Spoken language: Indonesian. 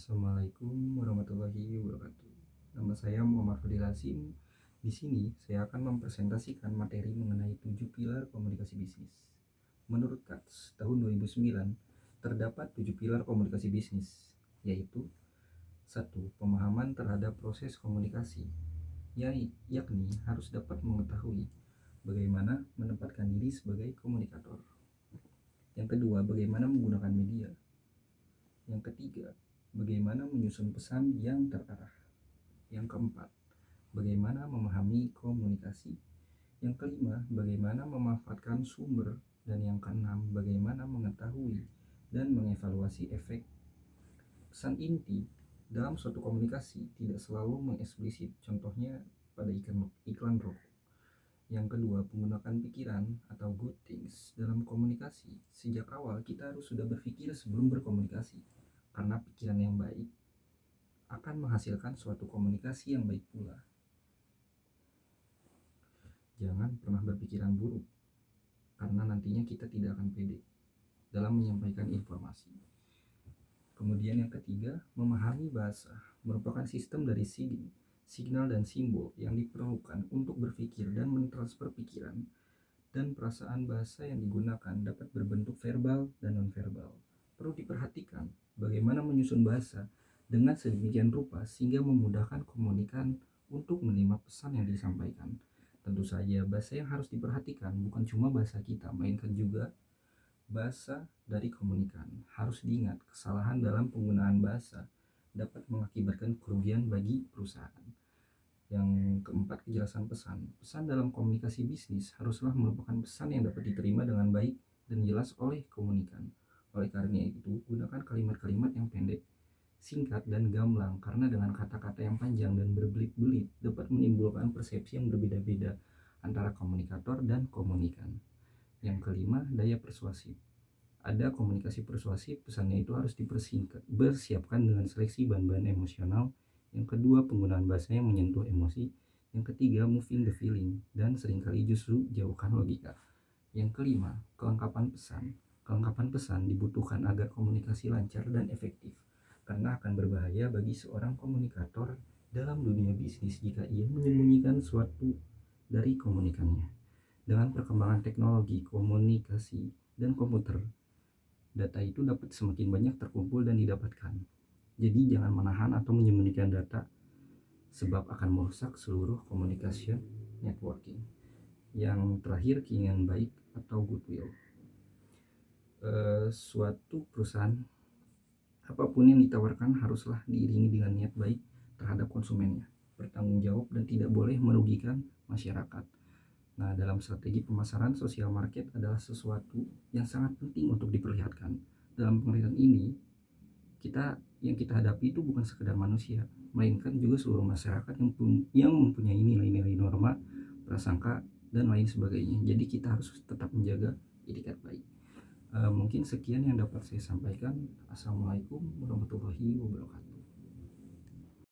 Assalamualaikum warahmatullahi wabarakatuh. Nama saya Muhammad Fadil Hasim. Di sini saya akan mempresentasikan materi mengenai 7 pilar komunikasi bisnis. Menurut Katz, tahun 2009 terdapat 7 pilar komunikasi bisnis, yaitu 1. Pemahaman terhadap proses komunikasi, yakni harus dapat mengetahui bagaimana menempatkan diri sebagai komunikator. Yang kedua, bagaimana menggunakan media. Yang ketiga, bagaimana menyusun pesan yang terarah. Yang keempat, bagaimana memahami komunikasi. Yang kelima, bagaimana memanfaatkan sumber. Dan yang keenam, bagaimana mengetahui dan mengevaluasi efek. Pesan inti dalam suatu komunikasi tidak selalu mengeksplisit, contohnya pada iklan rokok. Yang kedua, menggunakan pikiran atau good things dalam komunikasi. Sejak awal kita harus sudah berpikir sebelum berkomunikasi, karena pikiran yang baik akan menghasilkan suatu komunikasi yang baik pula. Jangan pernah berpikiran buruk, karena nantinya kita tidak akan pede dalam menyampaikan informasi. Kemudian yang ketiga, memahami bahasa merupakan sistem dari signal dan simbol yang diperlukan untuk berpikir dan mentransfer pikiran dan perasaan. Bahasa yang digunakan dapat berbentuk verbal dan nonverbal. Perlu diperhatikan bagaimana menyusun bahasa dengan sedemikian rupa sehingga memudahkan komunikan untuk menerima pesan yang disampaikan. Tentu saja bahasa yang harus diperhatikan bukan cuma bahasa kita, melainkan juga bahasa dari komunikan. Harus diingat, kesalahan dalam penggunaan bahasa dapat mengakibatkan kerugian bagi perusahaan. Yang keempat, kejelasan pesan. Pesan dalam komunikasi bisnis haruslah merupakan pesan yang dapat diterima dengan baik dan jelas oleh komunikan. Oleh karena itu, gunakan kalimat-kalimat yang pendek, singkat, dan gamblang, karena dengan kata-kata yang panjang dan berbelit-belit dapat menimbulkan persepsi yang berbeda-beda antara komunikator dan komunikan. Yang kelima, daya persuasif. Ada komunikasi persuasif, pesannya itu harus bersiapkan dengan seleksi bahan-bahan emosional. Yang kedua, penggunaan bahasa yang menyentuh emosi. Yang ketiga, moving the feeling, dan seringkali justru jauhkan logika. Yang kelima, kelengkapan pesan. Kelengkapan pesan dibutuhkan agar komunikasi lancar dan efektif, karena akan berbahaya bagi seorang komunikator dalam dunia bisnis jika ia menyembunyikan suatu dari komunikannya. Dengan perkembangan teknologi, komunikasi, dan komputer, data itu dapat semakin banyak terkumpul dan didapatkan. Jadi jangan menahan atau menyembunyikan data, sebab akan merusak seluruh communication networking. Yang terakhir, keinginan baik atau goodwill. Suatu perusahaan apapun yang ditawarkan haruslah diiringi dengan niat baik terhadap konsumennya, bertanggung jawab, dan tidak boleh merugikan masyarakat. Nah, dalam strategi pemasaran, sosial market adalah sesuatu yang sangat penting untuk diperlihatkan. Dalam pengertian ini, yang kita hadapi itu bukan sekedar manusia, melainkan juga seluruh masyarakat yang mempunyai nilai-nilai norma, prasangka, dan lain sebagainya. Jadi kita harus tetap menjaga etikat baik. Mungkin sekian yang dapat saya sampaikan. Assalamualaikum warahmatullahi wabarakatuh.